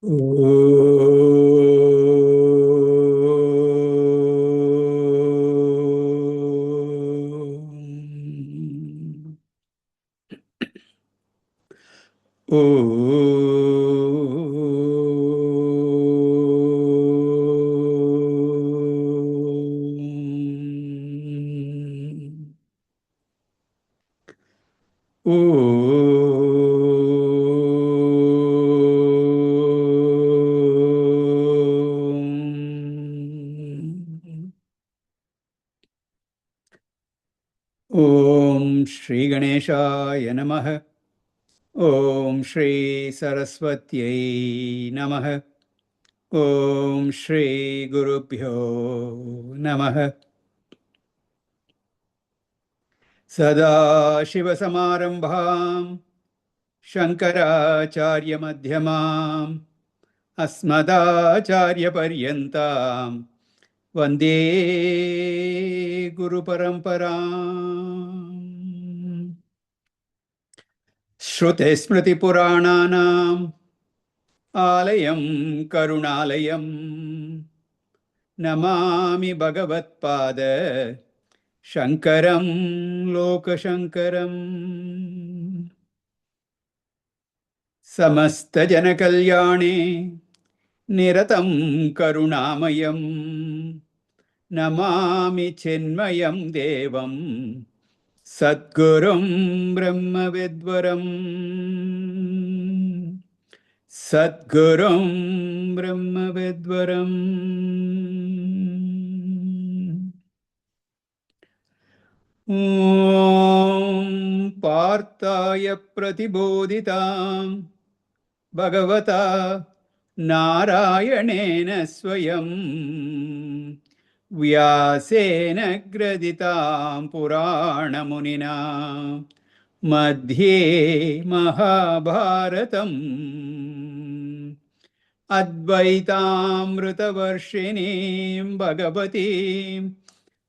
Om Shri Ganeshaya Namaha. Om Shri Saraswatyai Namaha. Om Shri Gurubhyo Namaha. Sada Shiva Samarambham Shankaracharya Madhyamam Asmadacharya Paryantam Vande Guru Paramparam. Shruti Smriti Purananam Alayam Karunalayam Namami Bhagavatpada Shankaram Lokashankaram. Samasta Janakalyane Niratam Karunamayam Namami Chinmayam Devam Sadgurum Brahma Vidvaram. Sadgurum Brahma Vidvaram. Om Partaya Pratibodhitam Bhagavata Narayanena Swayam Vyasena Graditam Purana Munina Madhye Mahabharatam Advaitamritavarshinim Bhagavatim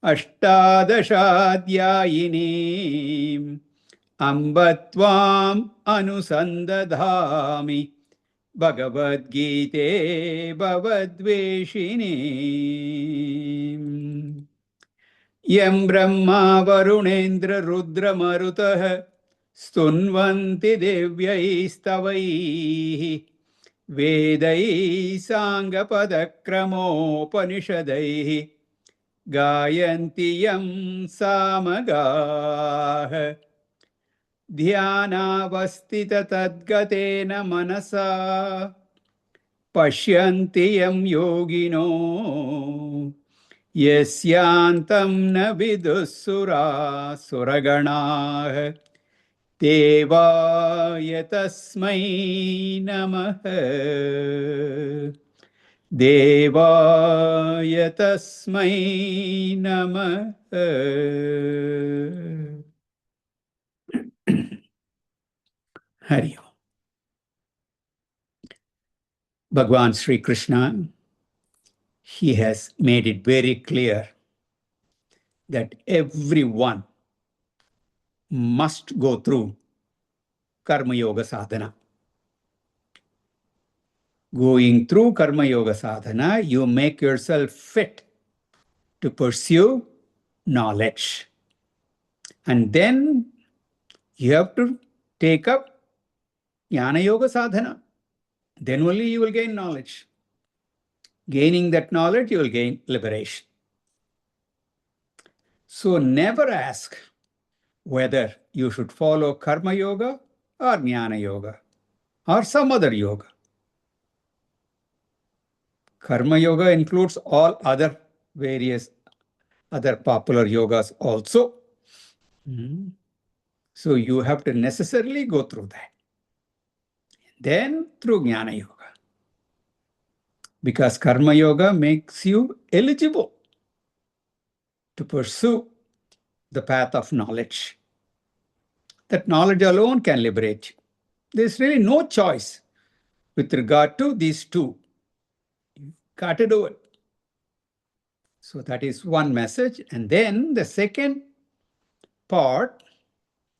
Ashtadashadhyayinim Ambatvam Anusandadhami Bhagavad Gite Bhavadveshinim Yam Brahma Varunendra Rudra Marutah Stunvanti Devyaistavaihi Vedai Sangapadakramopanisadaihi Gayanti Yam Samagah Dhyanavastita Tadgatena Manasa Pashyanti Yam Yogino Yasyantam na vidusura suraganah Devaya tasmai namaha Devaya tasmai namaha. Hari Om. Bhagwan Sri Krishna, he has made it very clear that everyone must go through Karma Yoga Sadhana. Going through Karma Yoga Sadhana, you make yourself fit to pursue knowledge. And then you have to take up Jnana Yoga Sadhana. Then only you will gain knowledge. Gaining that knowledge, you will gain liberation. So never ask whether you should follow Karma Yoga or Jnana Yoga or some other yoga. Karma Yoga includes all other various other popular yogas also. So you have to necessarily go through that. Then through Jnana Yoga. Because Karma Yoga makes you eligible to pursue the path of knowledge. That knowledge alone can liberate you. There's really no choice with regard to these two. You've got to do it. So that is one message. And then the second part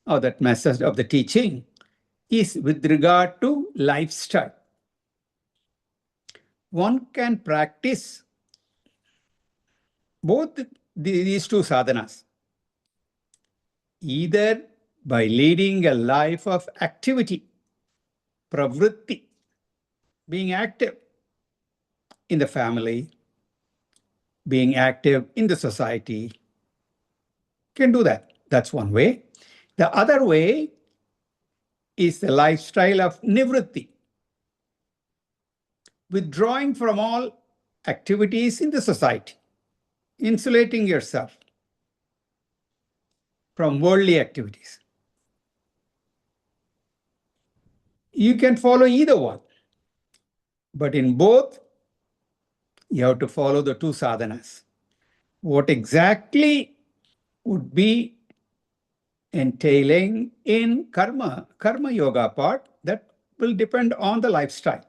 of that message of the teaching is with regard to lifestyle. one can practice both these two sadhanas, either by leading a life of activity, pravritti, being active in the family, being active in the society, can do that. That's one way. The other way is the lifestyle of nivritti, withdrawing from all activities in the society, insulating yourself from worldly activities. You can follow either one, but in both, you have to follow the two sadhanas. What exactly would be entailing in karma yoga part, that will depend on the lifestyle.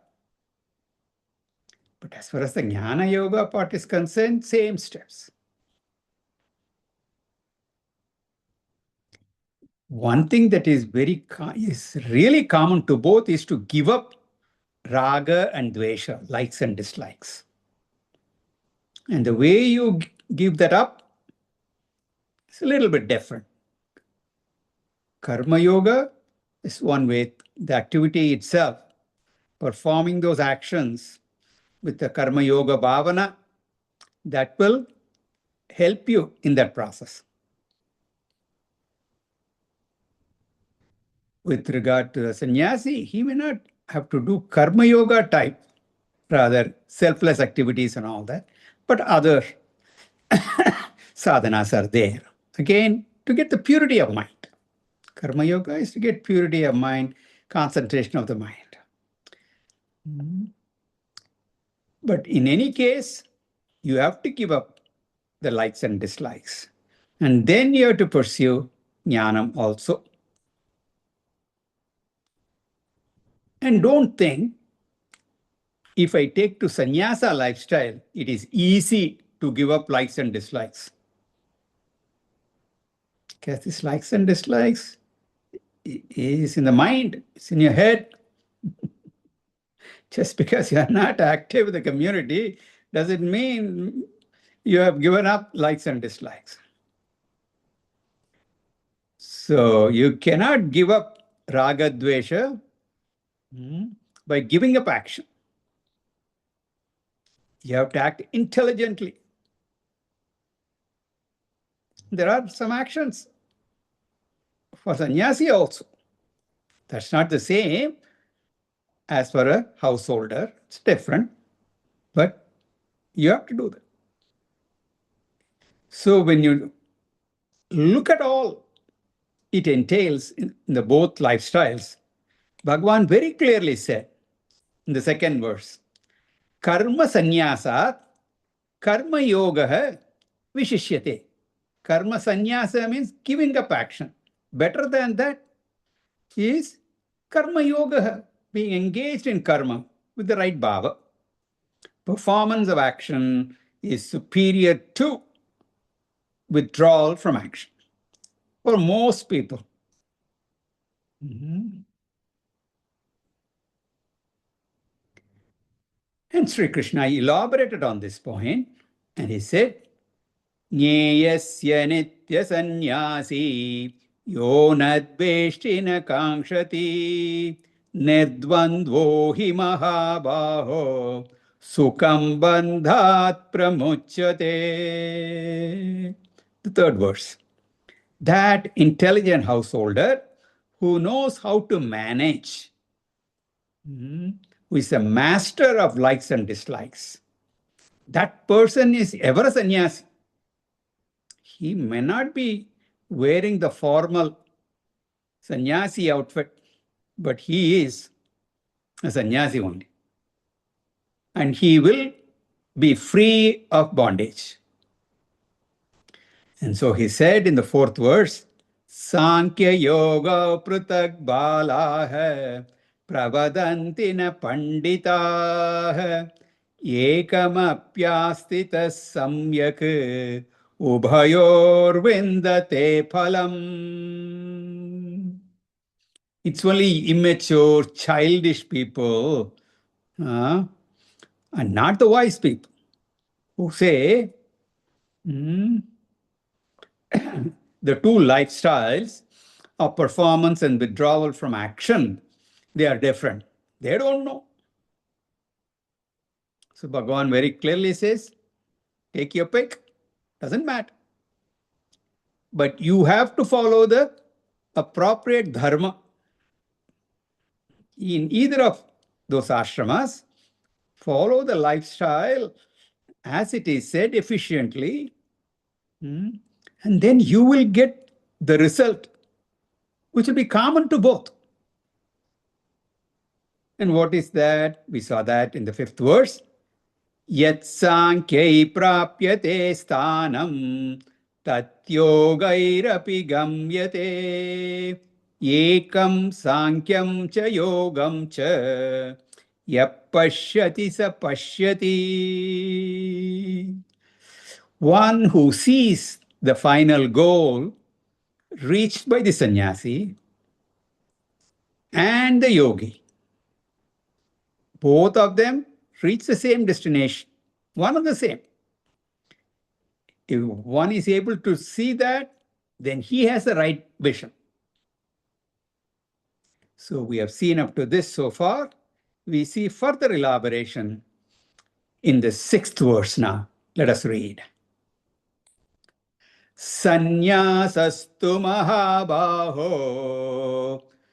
But as far as the jnana yoga part is concerned, same steps. One thing that is really common to both is to give up raga and dvesha, likes and dislikes. And the way you give that up is a little bit different. Karma yoga is one way, the activity itself, performing those actions with the karma yoga bhavana, that will help you in that process. With regard to the sannyasi, he may not have to do karma yoga type, rather selfless activities and all that, but other sadhanas are there. Again, to get the purity of mind. Karma yoga is to get purity of mind, concentration of the mind. But in any case, you have to give up the likes and dislikes. And then you have to pursue jnanam also. And don't think, if I take to sannyasa lifestyle, it is easy to give up likes and dislikes. Because these likes and dislikes is in the mind, it's in your head. Just because you are not active in the community doesn't mean you have given up likes and dislikes. So you cannot give up raga dvesha by giving up action. You have to act intelligently. There are some actions for sannyasi also. That's not the same as for a householder. It's different, but you have to do that. So when you look at all it entails in the both lifestyles, Bhagavan very clearly said in the second verse, karma sannyasat karma yoga vishishyate. Karma sannyasa means giving up action. Better than that is karma yoga, being engaged in karma with the right bhava. Performance of action is superior to withdrawal from action for most people. And Sri Krishna elaborated on this point, and he said, Jneyasya nitya sannyasi yo nadveshti na kankshati nirdvandvo hi mahabaho sukham bandhat pramuchyate. The third verse. That intelligent householder who knows how to manage, who is a master of likes and dislikes, that person is ever a sannyasi. He may not be wearing the formal sannyasi outfit, but he is a sannyasi only. And he will be free of bondage. And so he said in the fourth verse, Sankhya yoga prutak balaha pravadanti na panditaha ekamapyastita samyak ubhayor vindate phalam. It's only immature, childish people and not the wise people who say the two lifestyles of performance and withdrawal from action, they are different. They don't know. So Bhagavan very clearly says, take your pick, doesn't matter. But you have to follow the appropriate dharma in either of those ashramas. Follow the lifestyle as it is said efficiently, and then you will get the result which will be common to both. And what is that? We saw that in the 5th verse. Yat sankhya prapyate sthanam tatyogairapi gamyate ekam sankyam cha yogam cha yap pashyati sa pashyati. One who sees the final goal reached by the sannyasi and the yogi, both of them reach the same destination, one and the same. If one is able to see that, then he has the right vision. So we have seen up to this so far. We see further elaboration in the 6th verse now. Let us read. Sanyasastu mahabaho,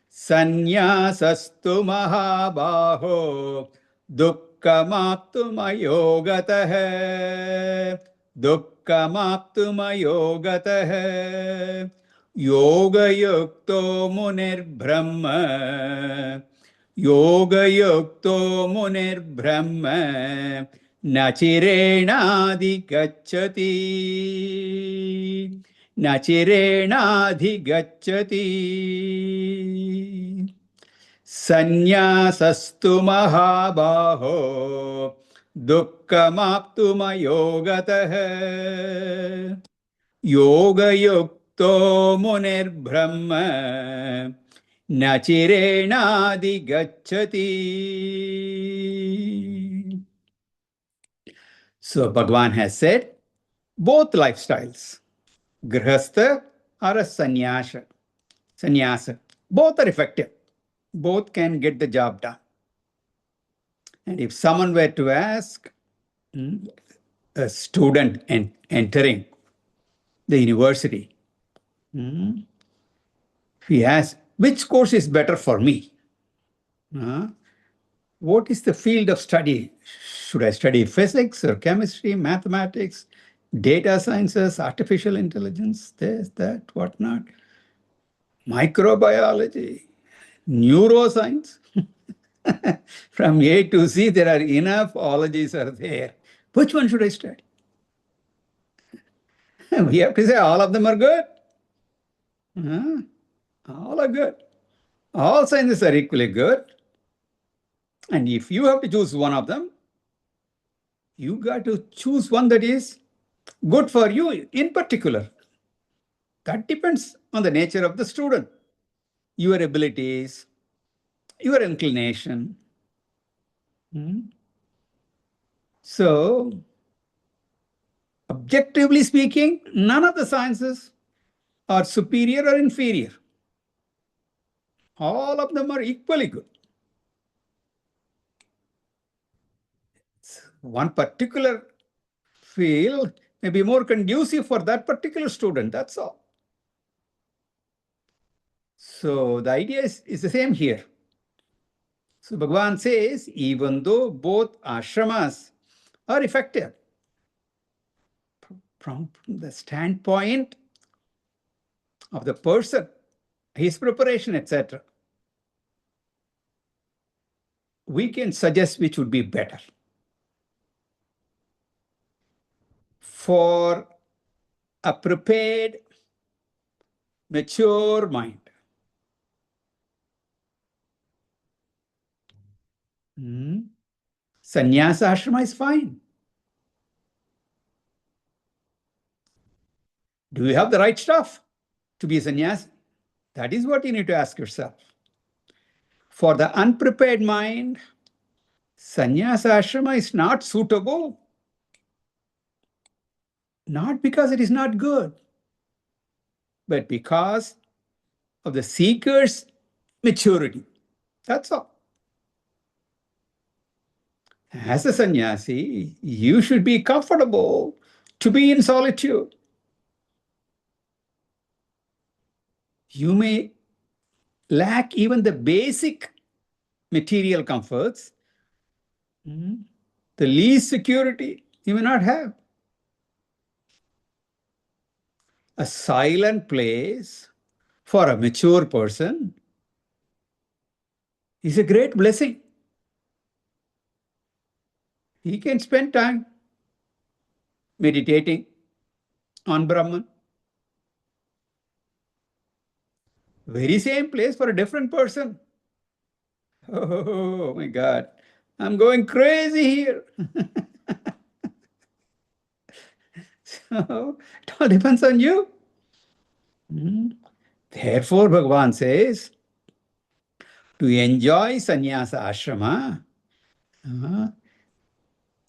sanyasastu mahabaho, dukkhamaptumayogataha, dukkhamaptumayogataha, yogayukto munirbrahma, yogayukto munirbrahma, nachirenadhigacchati, nachirenadhigacchati. Sanyasastu mahabaho, dukkhamaptumayogataha, yogayukto munirbrahma, nachirenadhigacchati. So Bhagavan has said, both lifestyles, grihastha or a sannyasa, both are effective. Both can get the job done. And if someone were to ask a student entering the university, if he asks, which course is better for me? What is the field of study? Should I study physics or chemistry, mathematics, data sciences, artificial intelligence, this, that, whatnot, microbiology, neuroscience? From A to Z, there are enough ologies are there. Which one should I study? We have to say all of them are good. All are good. All sciences are equally good. And if you have to choose one of them, you got to choose one that is good for you in particular. That depends on the nature of the student, your abilities, your inclination. So, objectively speaking, none of the sciences are superior or inferior. All of them are equally good. One particular field may be more conducive for that particular student, that's all. So the idea is the same here. So Bhagavan says, even though both ashramas are effective, from the standpoint of the person, his preparation, etc., we can suggest which would be better. For a prepared, mature mind, Sanyasa ashrama is fine. Do you have the right stuff to be a sannyasi? That is what you need to ask yourself. For the unprepared mind, Sannyasa ashrama is not suitable, not because it is not good, but because of the seeker's maturity. That's all. As a sannyasi, you should be comfortable to be in solitude. You may lack even the basic material comforts, the least security you may not have. A silent place for a mature person is a great blessing. He can spend time meditating on Brahman. Very same place for a different person. Oh my God, I'm going crazy here. So it all depends on you. Therefore, Bhagavan says, to enjoy sannyasa ashrama,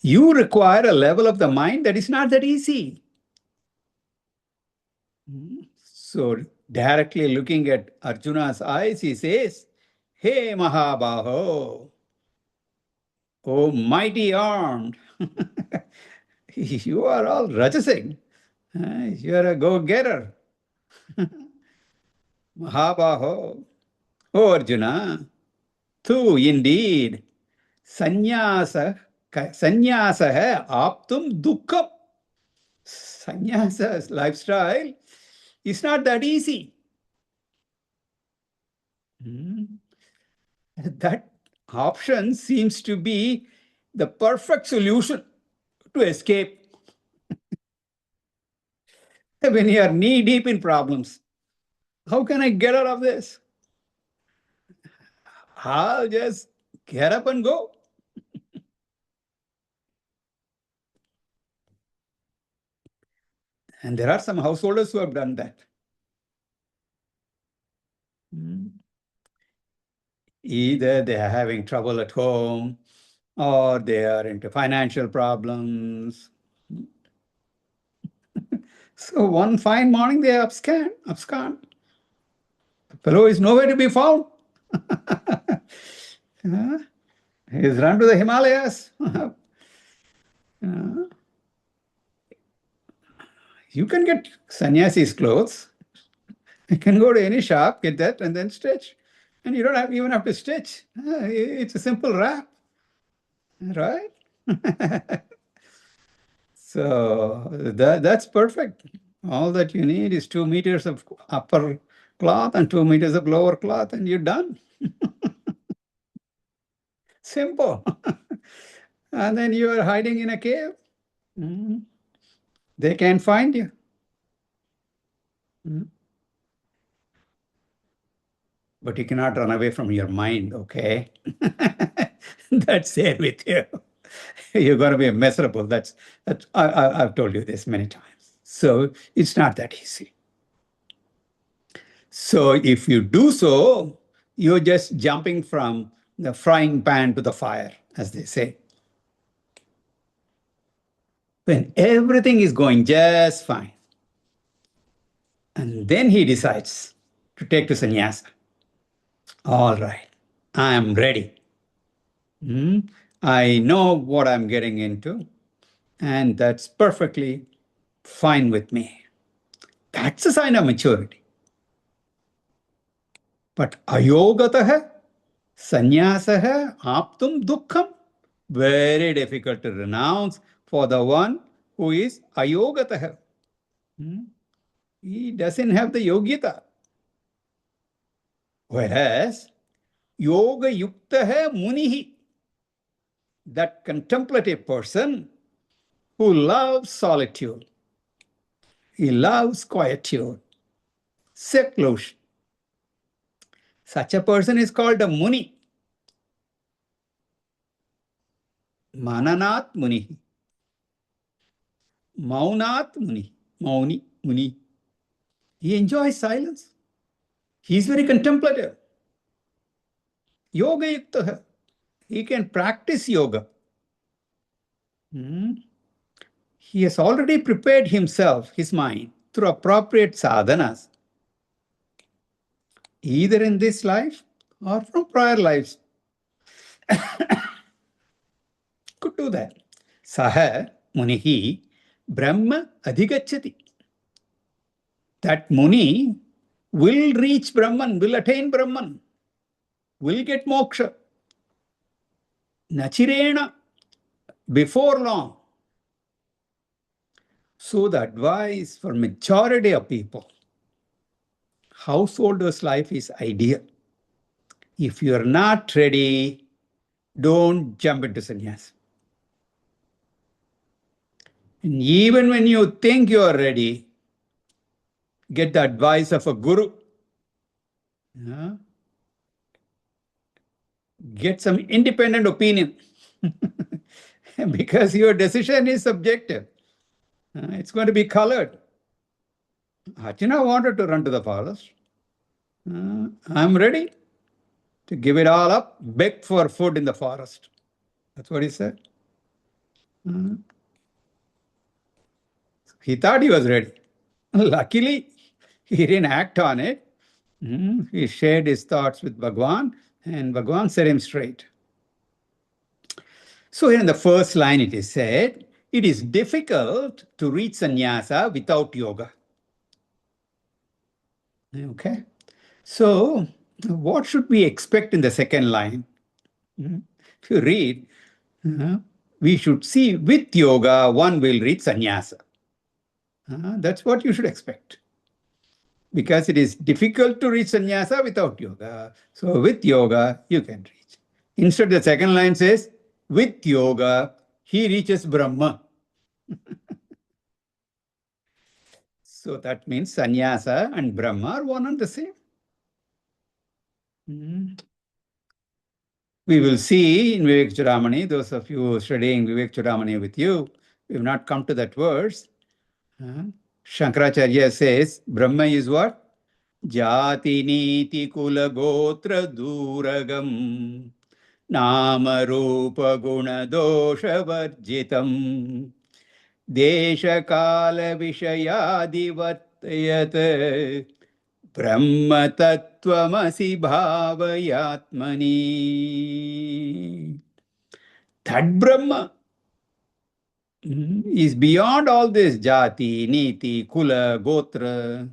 you require a level of the mind that is not that easy. So, directly looking at Arjuna's eyes, he says, Hey Mahabaho, oh mighty armed, you are all rajasic. You are a go-getter. Mahabaho, oh Arjuna, tu indeed, sannyasa hai aptum dukkham. Sannyasa's lifestyle is not that easy. That option seems to be the perfect solution to escape when you are knee deep in problems. How can I get out of this? I'll just get up and go. And there are some householders who have done that. Either they are having trouble at home or they are into financial problems. So one fine morning they abscond. The fellow is nowhere to be found. He's run to the Himalayas. You can get sannyasi's clothes. You can go to any shop, get that, and then stitch. And you don't even have to stitch. It's a simple wrap, right? So that's perfect. All that you need is 2 meters of upper cloth and 2 meters of lower cloth, and you're done. Simple. And then you are hiding in a cave. They can't find you. But you cannot run away from your mind, okay? That's there with you. You're going to be miserable. I've told you this many times. So it's not that easy. So if you do so, you're just jumping from the frying pan to the fire, as they say. When everything is going just fine, and then he decides to take to sannyasa. All right, I'm ready. I know what I'm getting into, and that's perfectly fine with me. That's a sign of maturity. But ayogataha, sannyasaha, aptum dukkham, very difficult to renounce for the one who is ayogataha. He doesn't have the yogita. Whereas yoga yuktaha munihi, that contemplative person who loves solitude, he loves quietude, seclusion. Such a person is called a muni. Mananat muni. Maunat muni. Muni. He enjoys silence. He is very contemplative. Yoga yuktaha. He can practice yoga. He has already prepared himself, his mind, through appropriate sadhanas, either in this life or from prior lives. Could do that. Saha munihi brahma adhigacchati. That muni will reach Brahman, will attain Brahman, will get moksha. Nachirena, before long. So the advice for majority of people, householder's life is ideal. If you're not ready, don't jump into sannyas. And even when you think you are ready, get the advice of a guru. Get some independent opinion. Because your decision is subjective. It's going to be colored. Arjuna wanted to run to the forest. I'm ready to give it all up, beg for food in the forest. That's what he said. He thought he was ready. Luckily, he didn't act on it. He shared his thoughts with Bhagwan, and Bhagwan set him straight. So here in the first line it is said, it is difficult to reach sannyasa without yoga. Okay. So what should we expect in the second line? If you read, we should see with yoga one will reach sannyasa. That's what you should expect. Because it is difficult to reach sannyasa without yoga. So with yoga, you can reach. Instead, the second line says, with yoga, he reaches Brahma. So that means sannyasa and Brahma are one and the same. We will see in Vivek Chudamani, those of you studying Vivek Chudamani with you, we have not come to that verse. Shankaracharya says, Brahma is what? Jati niti kula gotra duragam nama rupa guna dosha varjitam desha kala vishayadi vartayat brahma tattvamasi bhavayatmani. That Brahma is beyond all this jati, niti, kula, gotra,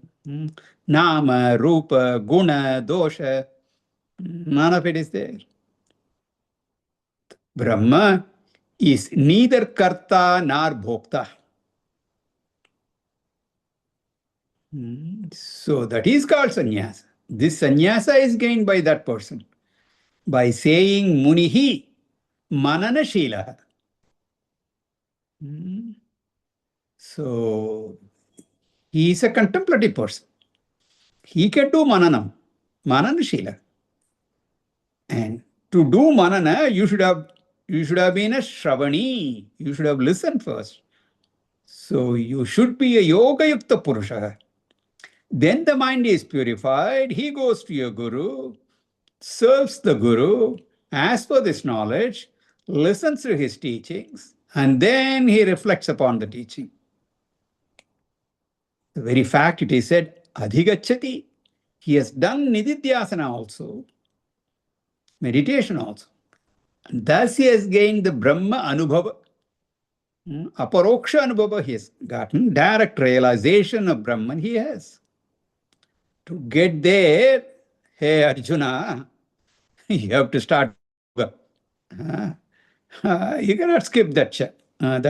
nama, rupa, guna, dosha. None of it is there. Brahma is neither karta nor bhokta. So that is called sannyasa. This sannyasa is gained by that person by saying munihi manana shila. So he is a contemplative person. He can do mananam, manana shila. And to do manana, you should have been a shravani. You should have listened first. So you should be a yoga yukta purusha. Then the mind is purified. He goes to your guru, serves the guru, asks for this knowledge, listens to his teachings, and then he reflects upon the teaching. The very fact it is said, adhigacchati. He has done nididhyasana also, meditation also. And thus he has gained the Brahma Anubhava. Aparoksha Anubhava he has gotten. Direct realization of Brahman he has. To get there, hey Arjuna, you have to start yoga. You cannot skip that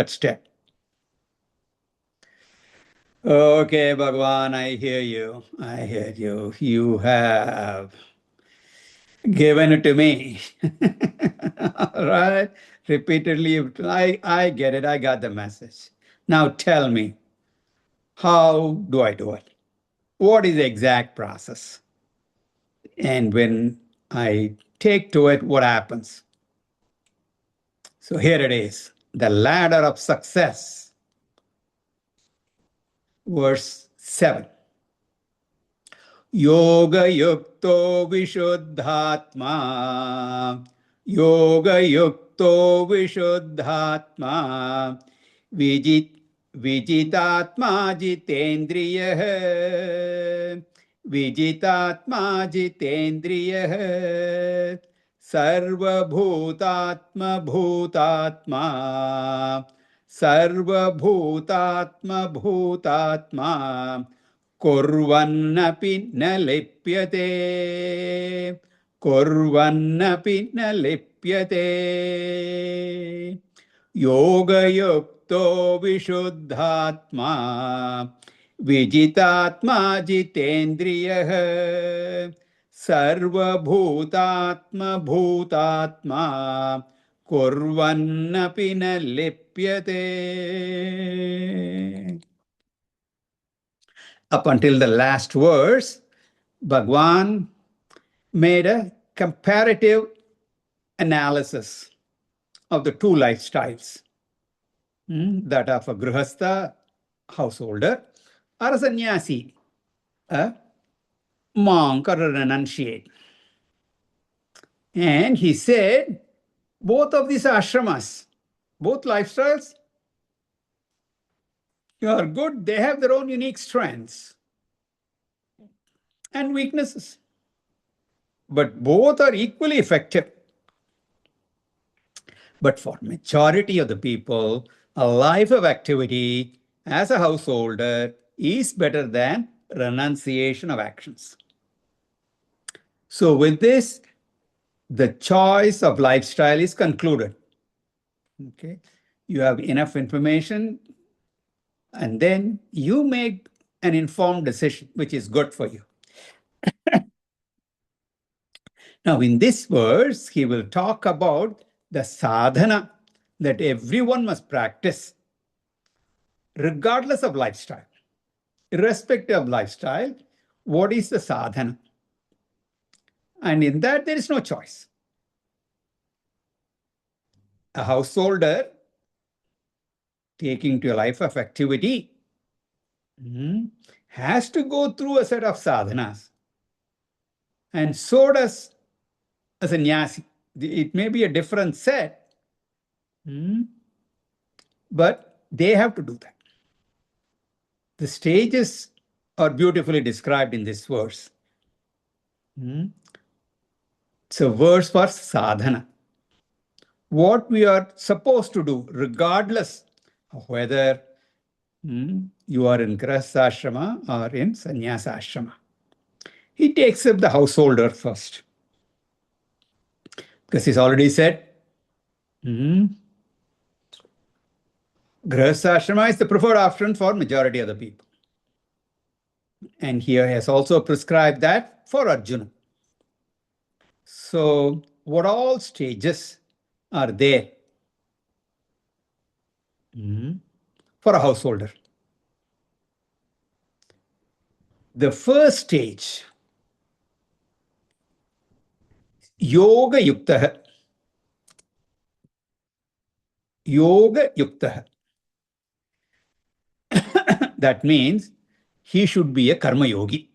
step. Okay, Bhagwan, I hear you. You have given it to me. All right. Repeatedly, I get it. I got the message. Now tell me, how do I do it? What is the exact process? And when I take to it, what happens? So here it is, the ladder of success. Verse 7. Yoga yukto vishuddhatma Yoga yukto vishuddhatma vijitatma jitendriyah vijitatma jitendriyah sarvabhutatma bhutatma sarvabhutatma bhutatma kurvannapi na lipyate kurvannapi na lipyate yoga vishuddhatma vijitatma jitendriyah sarvabhutatma bhutatma kurvannapi na lipyate. Up until the last verse, Bhagwan made a comparative analysis of the two lifestyles, that of a grihastha, householder, or a sannyasi, a monk or a renunciate. And he said, both of these ashramas, both lifestyles, are good. They have their own unique strengths and weaknesses. But both are equally effective. But for majority of the people, a life of activity as a householder is better than renunciation of actions. So with this, the choice of lifestyle is concluded. Okay, you have enough information, and then you make an informed decision, which is good for you. Now, in this verse, he will talk about the sadhana that everyone must practice, regardless of lifestyle. Irrespective of lifestyle, what is the sadhana? And in that, there is no choice. A householder taking to a life of activity has to go through a set of sadhanas. And so does a sannyasi. It may be a different set, but they have to do that. The stages are beautifully described in this verse. It's a verse for sadhana. What we are supposed to do, regardless of whether you are in grihastha ashrama or in sannyasa ashrama. He takes up the householder first. Because he's already said, grihastha ashrama is the preferred option for majority of the people. And here he has also prescribed that for Arjuna. So what all stages are there for a householder? The first stage, yoga yukta. Yoga yukta. That means he should be a karma yogi.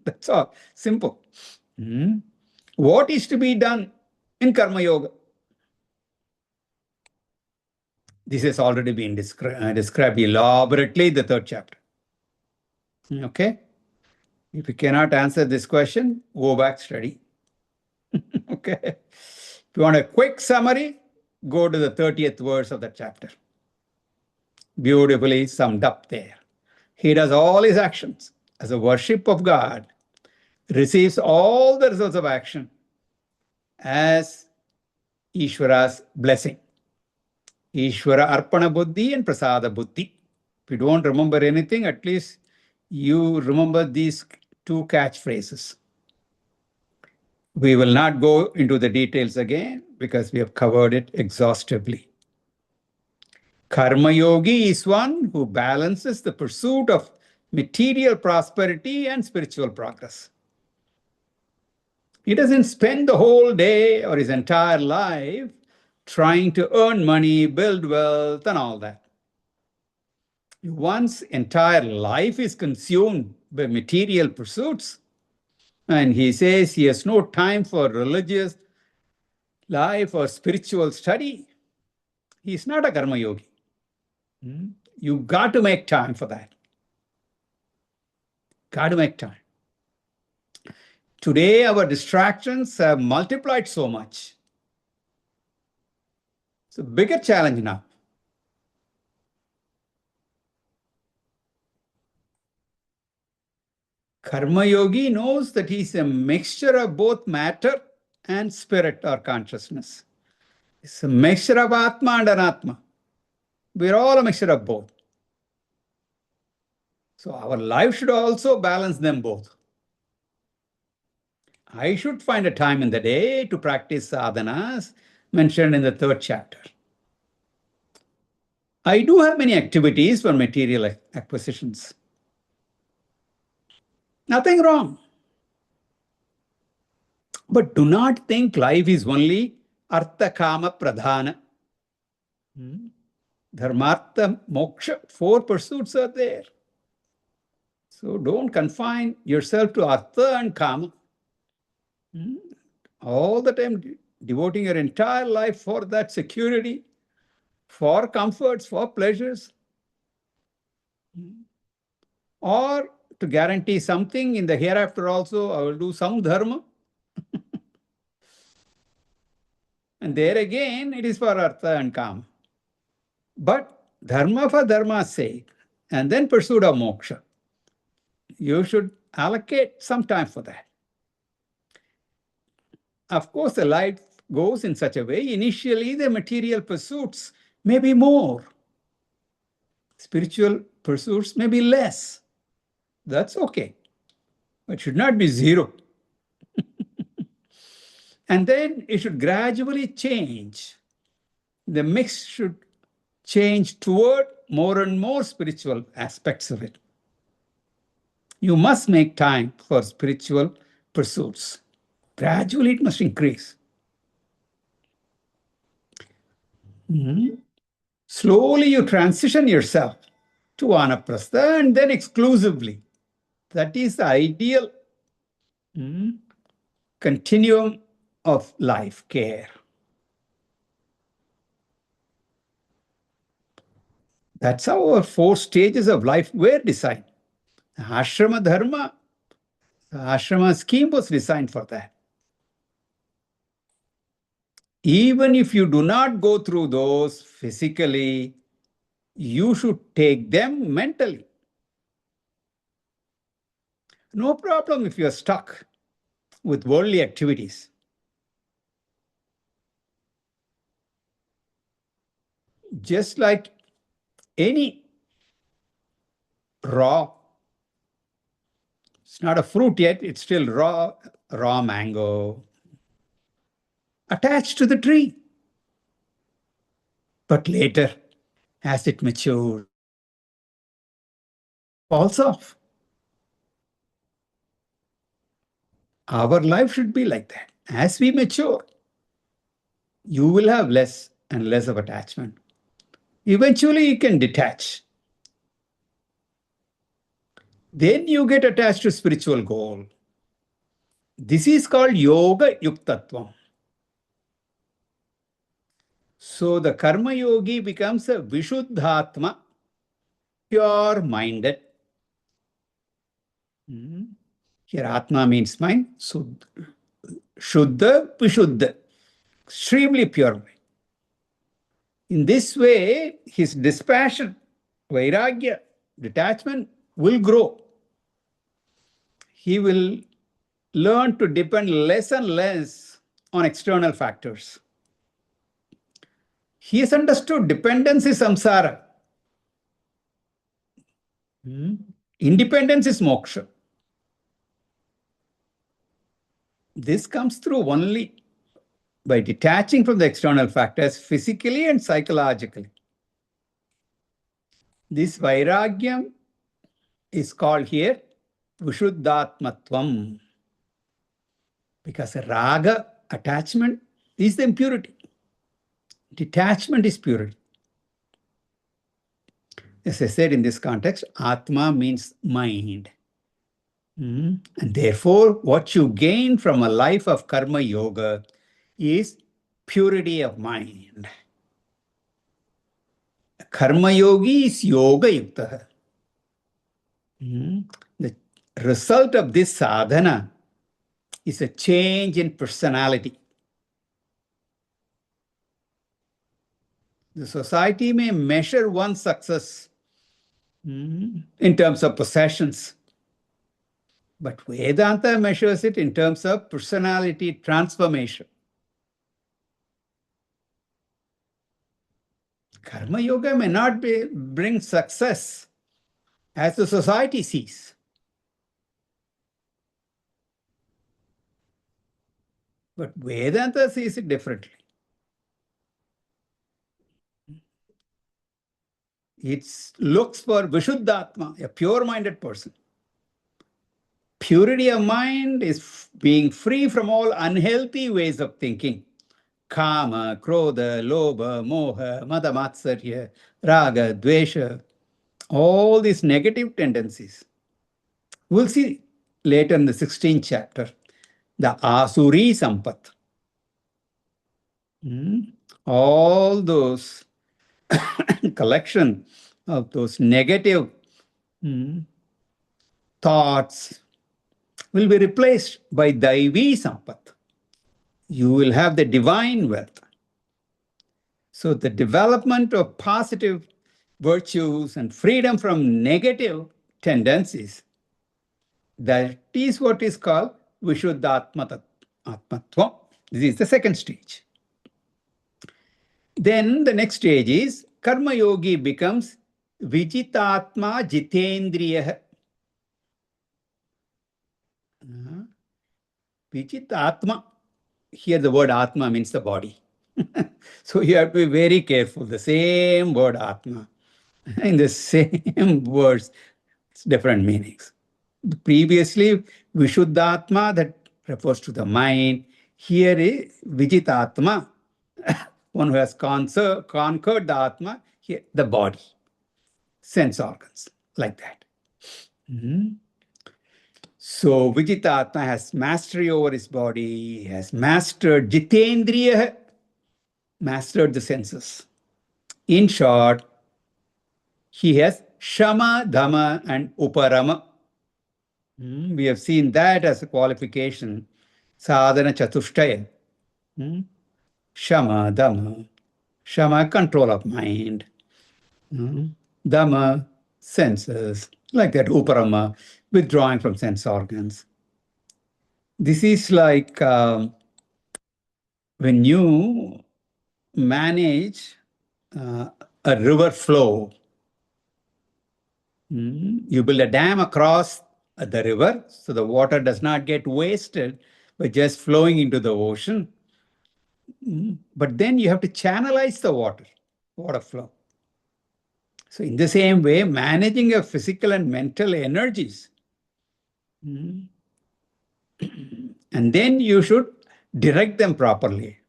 That's all. Simple. What is to be done in karma yoga? This has already been described elaborately in the third chapter. Okay? If you cannot answer this question, go back, study. Okay? If you want a quick summary, go to the 30th verse of that chapter. Beautifully summed up there. He does all his actions as a worship of God, receives all the results of action as Ishvara's blessing. Ishvara Arpana Buddhi and Prasada Buddhi. If you don't remember anything, at least you remember these two catchphrases. We will not go into the details again because we have covered it exhaustively. Karma Yogi is one who balances the pursuit of material prosperity and spiritual progress. He doesn't spend the whole day or his entire life trying to earn money, build wealth, and all that. One's entire life is consumed by material pursuits, and he says he has no time for religious life or spiritual study, he's not a karma yogi. You got to make time for that. Got to make time. Today, our distractions have multiplied so much. It's a bigger challenge now. Karma yogi knows that he's a mixture of both matter and spirit or consciousness. It's a mixture of Atma and Anatma. We're all a mixture of both. So our life should also balance them both. I should find a time in the day to practice sadhanas mentioned in the 3rd chapter. I do have many activities for material acquisitions. Nothing wrong. But do not think life is only artha kama pradhana. Dharmartha moksha, 4 pursuits are there. So don't confine yourself to artha and kama. All the time devoting your entire life for that security, for comforts, for pleasures, or to guarantee something in the hereafter also, I will do some dharma. And there again, it is for artha and kama. But dharma for dharma's sake, and then pursuit of moksha. You should allocate some time for that. Of course, the life goes in such a way, initially the material pursuits may be more. Spiritual pursuits may be less. That's okay. But should not be zero. And then it should gradually change. The mix should change toward more and more spiritual aspects of it. You must make time for spiritual pursuits. Gradually it must increase. Slowly you transition yourself to vanaprastha and then exclusively. That is the ideal continuum of life care. That's how our 4 stages of life were designed. The ashrama dharma, the ashrama scheme was designed for that. Even if you do not go through those physically, you should take them mentally. No problem if you are stuck with worldly activities. Just like any raw, it's not a fruit yet, it's still raw mango, attached to the tree. But later, as it matures, falls off. Our life should be like that. As we mature, you will have less and less of attachment. Eventually, you can detach. Then you get attached to spiritual goal. This is called yoga yuktatvam. So the karma yogi becomes a vishuddhatma, pure-minded. Here atma means mind, shuddha, vishuddha, extremely pure. In this way, his dispassion, vairagya, detachment will grow. He will learn to depend less and less on external factors. He has understood dependence is samsara. Independence is moksha. This comes through only by detaching from the external factors physically and psychologically. This vairagyam is called here vishuddhatmatvam, because raga, attachment, is the impurity. Detachment is purity. As I said in this context, atma means mind. And therefore, what you gain from a life of karma yoga is purity of mind. Karma yogi is yoga yukta. The result of this sadhana is a change in personality. The society may measure one's success in terms of possessions, but Vedanta measures it in terms of personality transformation. Karma yoga may not bring success as the society sees. But Vedanta sees it differently. It looks for Vishuddhatma, a pure-minded person. Purity of mind is being free from all unhealthy ways of thinking. Kama, Krodha, Lobha, Moha, Mada Matsarya, Raga, Dvesha, all these negative tendencies. We'll see later in the 16th chapter, the Asuri Sampat. All those collection of those negative thoughts will be replaced by Daivi Sampat. You will have the divine wealth. So the development of positive virtues and freedom from negative tendencies, that is what is called Vishuddhatmatva. This is the second stage. Then the next stage is Karma Yogi becomes Vijitatma Jitendriya. Vijitatma. Here the word Atma means the body. So you have to be very careful. The same word Atma in the same words, it's different meanings. Previously, Vishuddhatma, that refers to the mind. Here is Vijitatma, one who has conquered the Atma, here, the body, sense organs, like that. So Vijitatma has mastery over his body, has mastered Jitendriya, mastered the senses. In short, he has Shama, Dhamma, and Uparama. We have seen that as a qualification. Sadhana Chatushtaya. Shama, Dhamma. Shama, control of mind. Dhamma, senses. Like that, Uparama, withdrawing from sense organs. This is like when you manage a river flow. You build a dam across the river so the water does not get wasted by just flowing into the ocean. But then you have to channelize the water flow. So in the same way, managing your physical and mental energies. And then you should direct them properly.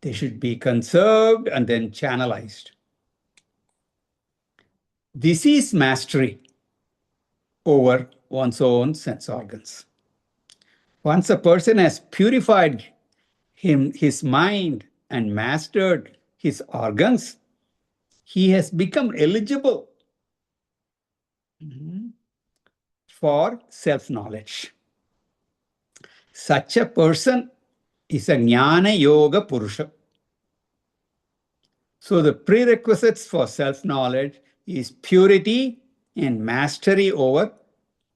They should be conserved and then channelized. This is mastery over one's own sense organs. Once a person has purified his mind and mastered his organs, he has become eligible for self-knowledge. Such a person is a Jnana Yoga Purusha. So the prerequisites for self-knowledge is purity and mastery over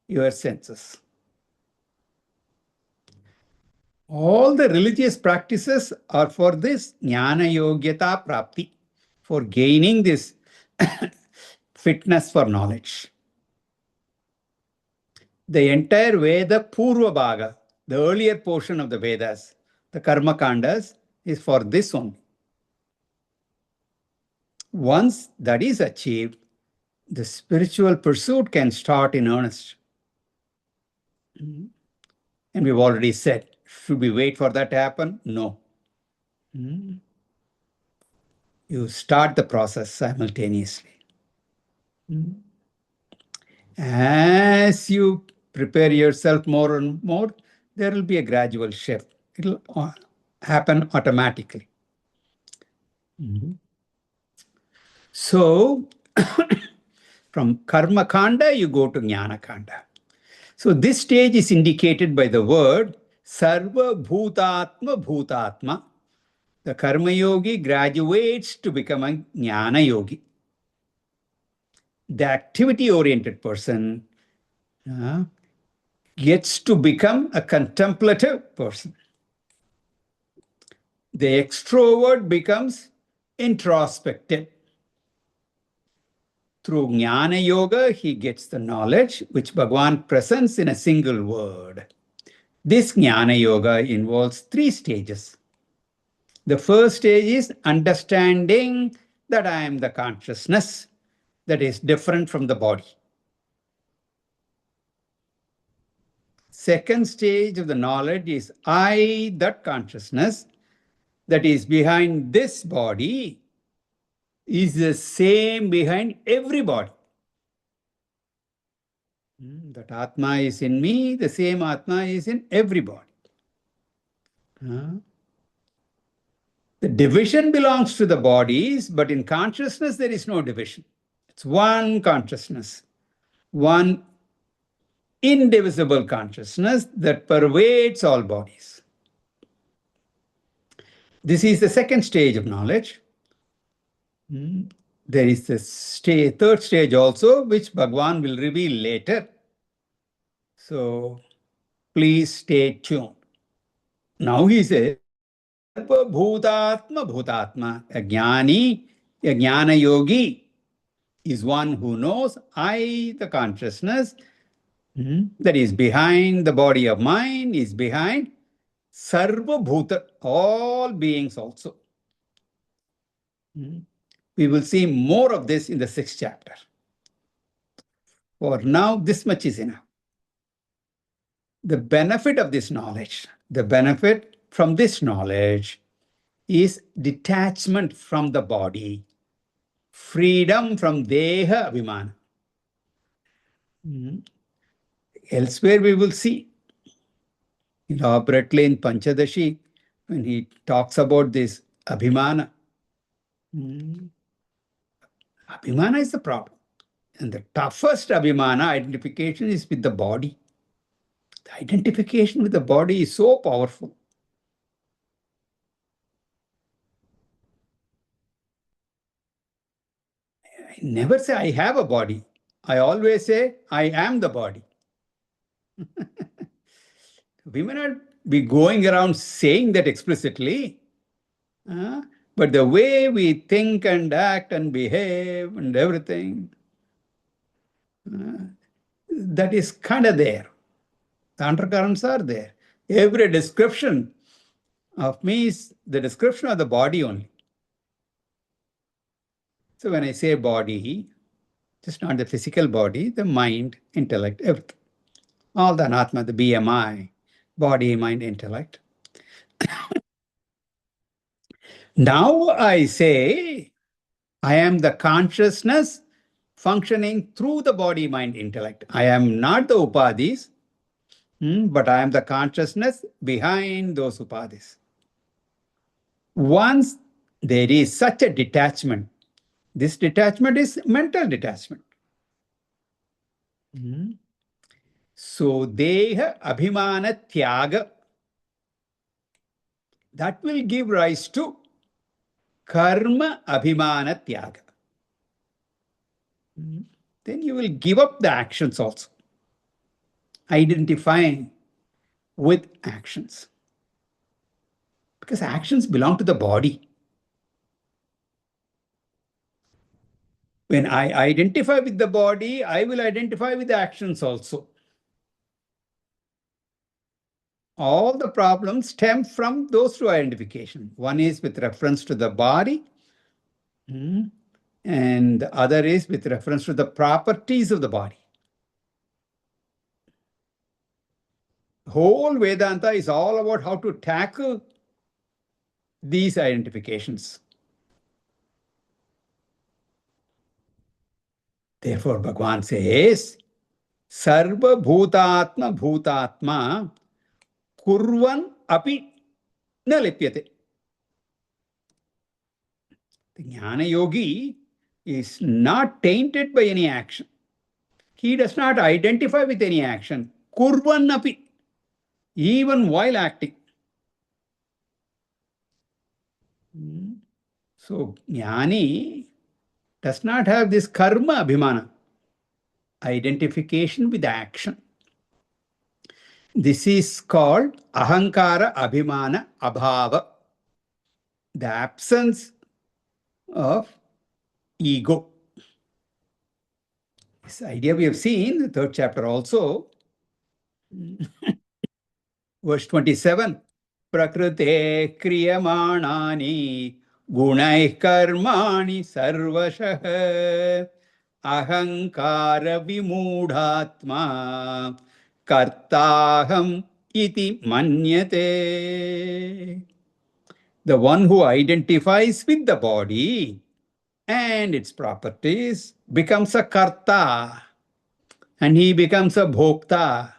your senses. All the religious practices are for this Jnana Yogyata Prapti, for gaining this fitness for knowledge. The entire Veda Purva Bhaga, the earlier portion of the Vedas, the Karma Kandas, is for this only. Once that is achieved, the spiritual pursuit can start in earnest. And we've already said, should we wait for that to happen? No. You start the process simultaneously. As you prepare yourself more and more, there will be a gradual shift. It'll happen automatically. So, from Karma Kanda, you go to Jnana Kanda. So, this stage is indicated by the word Sarva Bhutatma Bhutatma. The Karma Yogi graduates to become a Jnana Yogi. The activity-oriented person gets to become a contemplative person. The extrovert becomes introspective. Through Jnana Yoga, he gets the knowledge which Bhagavan presents in a single word. This Jnana Yoga involves 3 stages. The first stage is understanding that I am the consciousness that is different from the body. Second stage of the knowledge is I, that consciousness that is behind this body, is the same behind every body. That Atma is in me, the same Atma is in everybody. The division belongs to the bodies, but in consciousness there is no division. It's one consciousness, one indivisible consciousness that pervades all bodies. This is the second stage of knowledge. There is the third stage also, which Bhagavan will reveal later. So please stay tuned. Now he says, Bhutatma Bhutatma. A Jnana Yogi is one who knows I, the consciousness, that is behind the body of mind, is behind Sarva Bhuta, all beings also. We will see more of this in the 6th chapter. For now, this much is enough. The benefit of this knowledge, the benefit from this knowledge is detachment from the body, freedom from Deha Abhimana. Elsewhere we will see, elaborately in Panchadashi, when he talks about this Abhimana. Abhimana is the problem. And the toughest Abhimana identification is with the body. The identification with the body is so powerful. I never say I have a body. I always say I am the body. We may not be going around saying that explicitly, but the way we think and act and behave and everything, that is kind of there. The undercurrents are there. Every description of me is the description of the body only. So when I say body, just not the physical body, the mind, intellect, everything. All the anatma, the BMI, body, mind, intellect. Now I say, I am the consciousness functioning through the body, mind, intellect. I am not the upadhis, but I am the consciousness behind those upadhis. Once there is such a detachment, this detachment is mental detachment. So, Deha Abhimana Tyaga, that will give rise to Karma Abhimana Tyaga. Then you will give up the actions also, identifying with actions. Because actions belong to the body. When I identify with the body, I will identify with the actions also. All the problems stem from those two identifications. One is with reference to the body, and the other is with reference to the properties of the body. Whole Vedanta is all about how to tackle these identifications. Therefore, Bhagavan says, Sarva Bhutatma Bhutatma Kurvan Api na lipyate. The Jnana Yogi is not tainted by any action. He does not identify with any action. Kurvan api, even while acting. So, Jnani does not have this karma abhimana, identification with action. This is called ahankara abhimana abhava, the absence of ego. This idea we have seen in the third chapter also. Verse 27, Prakrite kriyamanani gunaih karmani sarvashah ahankara vimudhatma kartaham iti manyate. The one who identifies with the body and its properties becomes a karta, and he becomes a bhokta.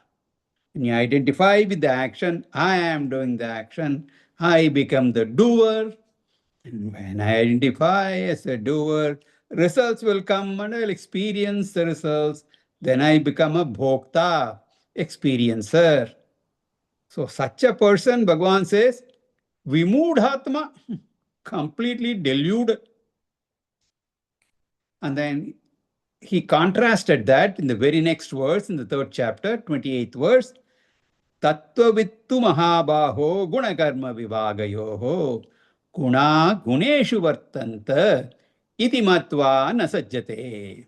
When you identify with the action, I am doing the action, I become the doer. And when I identify as a doer, results will come and I'll experience the results. Then I become a bhokta, experiencer. So such a person, Bhagavan says, vimudhatma, completely deluded. And then he contrasted that in the very next verse, in the third chapter, 28th verse. Tattvavittu mahabaho gunakarma vivagayoho guna guneshu vartanta iti matva na sajjate.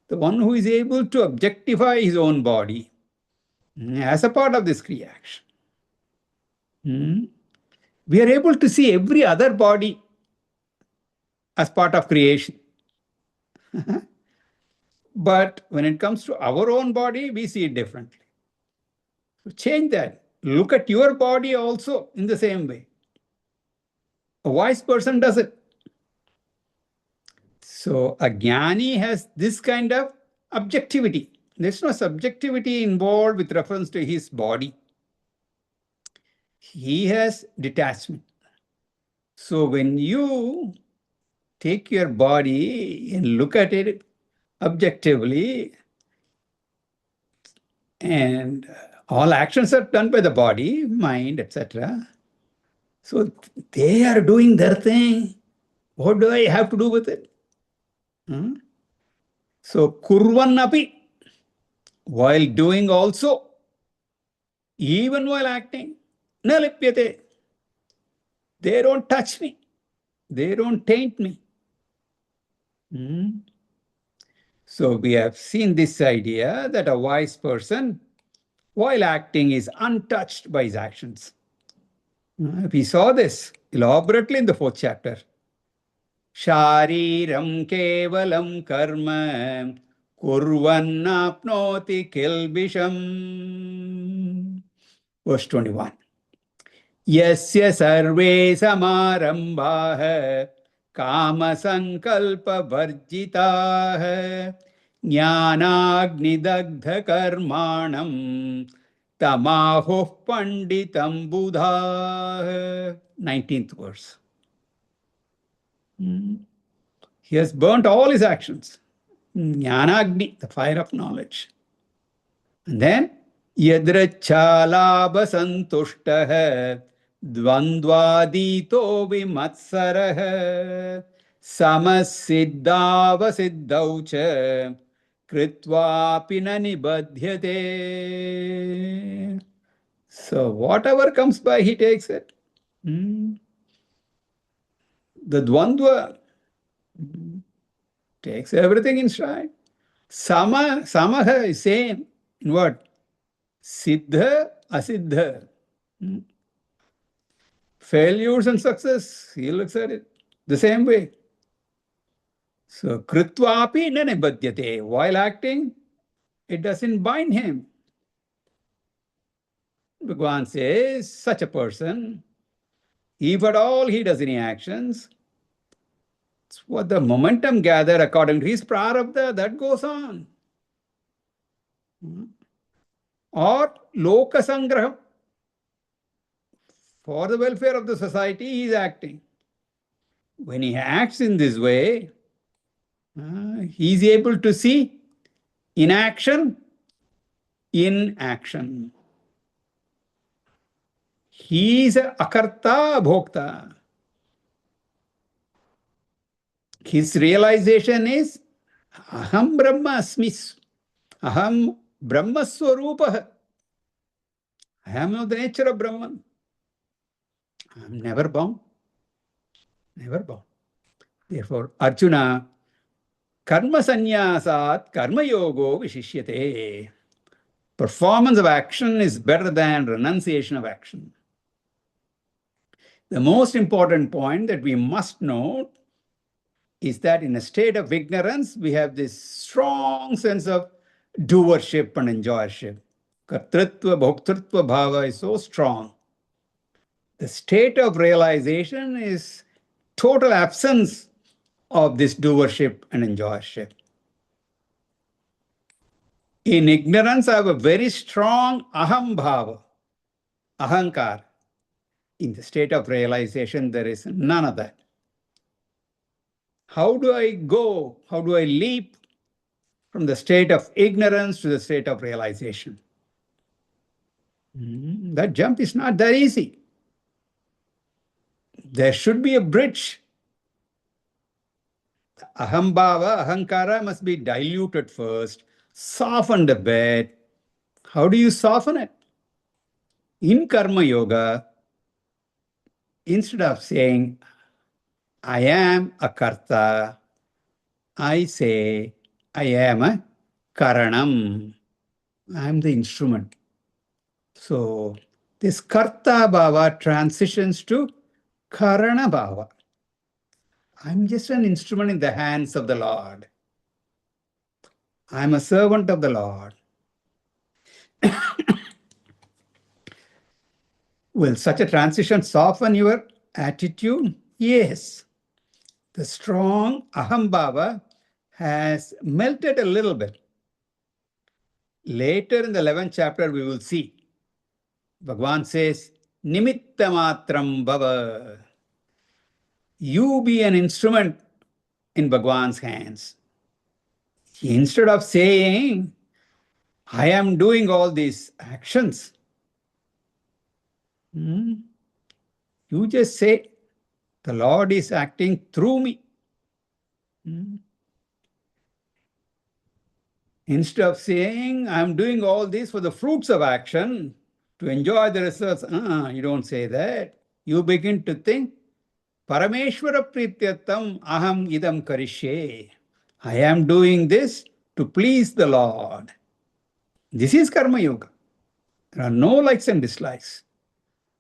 The one who is able to objectify his own body as a part of this creation. We are able to see every other body as part of creation. But when it comes to our own body, we see it differently. So change that. Look at your body also in the same way. A wise person does it. So a jnani has this kind of objectivity. There's no subjectivity involved with reference to his body. He has detachment. So when you take your body and look at it objectively, and all actions are done by the body, mind, etc. So they are doing their thing. What do I have to do with it? So kurvan api, while doing also, even while acting, na lipyate. They don't touch me. They don't taint me. So we have seen this idea that a wise person, while acting, is untouched by his actions. We saw this elaborately in the fourth chapter. Shariram kevalam karma kurvannapnoti kilbisham. Verse 21. Yasya sarve samarambah kama sankalpa varjitah jnanagnidagdha karmanam tamahuh panditam buddha. 19th verse. He has burnt all his actions. Jnanagni, the fire of knowledge. And then, yadrachalabha santushtah dvandvadito vimatsarah samasiddhava siddhaucha kritvapi na nibadhyate. So whatever comes by, he takes it. The dvandva takes everything in stride. Samaha is same in what? Siddha, asiddha. Failures and success, he looks at it the same way. So, kritvapi na nibadhyate. While acting, it doesn't bind him. Bhagavan says, such a person, if at all he does any actions, it's what the momentum gathered according to his prarabdha, that goes on. Or loka sangraham, For the welfare of the society, he is acting. When he acts in this way, he is able to see inaction in action. He is a akarta bhokta. His realization is aham brahma asmi, aham brahma swarupa. I am of the nature of Brahman. I am never bound. Never bound. Therefore, Arjuna, karma sanyasat karma yogo vishishyate. Performance of action is better than renunciation of action. The most important point that we must know is that in a state of ignorance, we have this strong sense of doership and enjoyership. Kartritva, bhoktritva bhava is so strong. The state of realization is total absence of this doership and enjoyership. In ignorance, I have a very strong aham bhava, ahankar. In the state of realization, there is none of that. How do I go? How do I leap from the state of ignorance to the state of realization? That jump is not that easy. There should be a bridge. Ahambhava, ahankara must be diluted first, softened a bit. How do you soften it? In Karma Yoga, instead of saying, I am a karta, I say, I am a karanam. I am the instrument. So this karta bhava transitions to karana bhava. I'm just an instrument in the hands of the Lord. I'm a servant of the Lord. Will such a transition soften your attitude? Yes. The strong aham bhava has melted a little bit. Later in the 11th chapter, we will see. Bhagavan says, Nimitta matram bhava. You be an instrument in Bhagavan's hands. Instead of saying, I am doing all these actions, you just say, the Lord is acting through me. Instead of saying, I'm doing all this for the fruits of action, to enjoy the results, you don't say that. You begin to think, Parameshwara prityatam aham idam karishye. I am doing this to please the Lord. This is Karma Yoga. There are no likes and dislikes.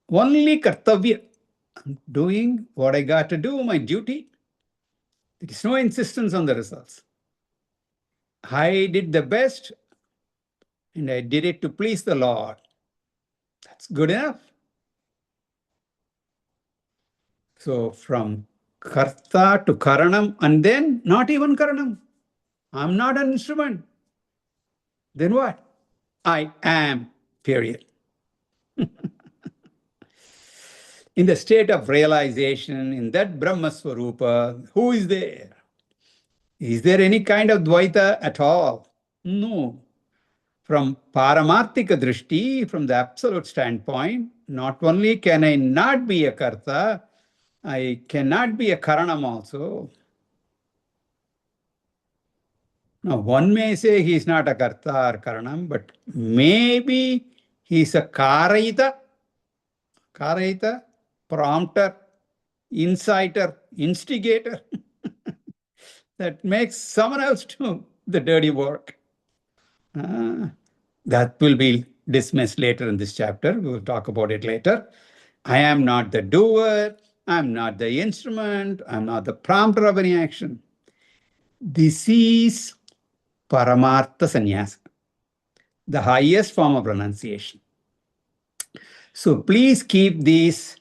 Only kartavya. I'm doing what I got to do, my duty. There is no insistence on the results. I did the best and I did it to please the Lord. That's good enough. So from karta to karanam and then not even karanam. I'm not an instrument. Then what? I am, period. In the state of realization, in that Brahma Swarupa, who is there? Is there any kind of Dvaita at all? No. From Paramarthika Drishti, from the absolute standpoint, not only can I not be a Karta, I cannot be a Karanam also. Now, one may say he is not a Karta or Karanam, but maybe he is a Karayita, prompter, inciter, instigator. That makes someone else do the dirty work. That will be dismissed later in this chapter. We will talk about it later. I am not the doer. I'm not the instrument. I'm not the prompter of any action. This is Paramartha Sanyasa, the highest form of renunciation. So please keep these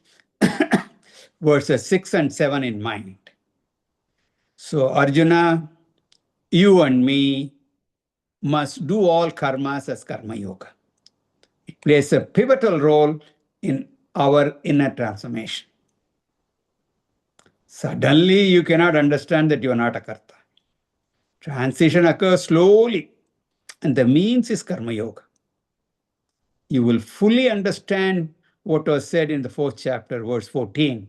verses 6 and 7 in mind. So Arjuna, you and me must do all karmas as karma yoga. It plays a pivotal role in our inner transformation. Suddenly, you cannot understand that you are not a karta. Transition occurs slowly, and the means is karma yoga. You will fully understand what was said in the 4th chapter, verse 14.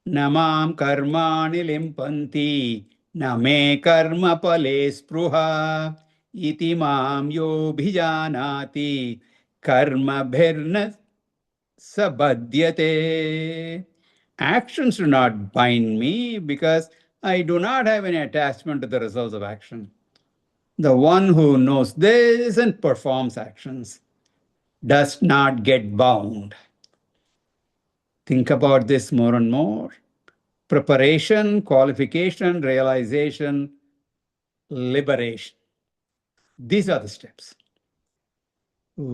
Namam karmani limpanti, name karma pale spruha, iti mam yo bhijanati, karma bhirna sabhadyate. Actions do not bind me because I do not have any attachment to the results of action. The one who knows this and performs actions does not get bound. Think about this more and more. Preparation, qualification, realization, liberation. These are the steps. Om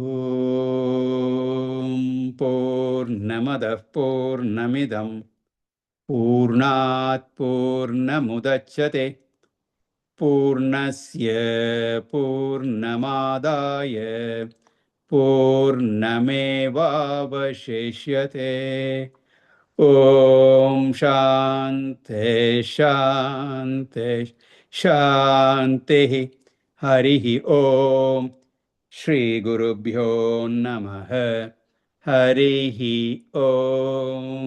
Purnamadah Purnamidam Purnat Purnamudachyate Purnasya Purnamadaya Purnamevavashishyate. Om Shanti Shanti Shanti. Harihi Om. Shri Gurubhyo Namaha. Harihi Om.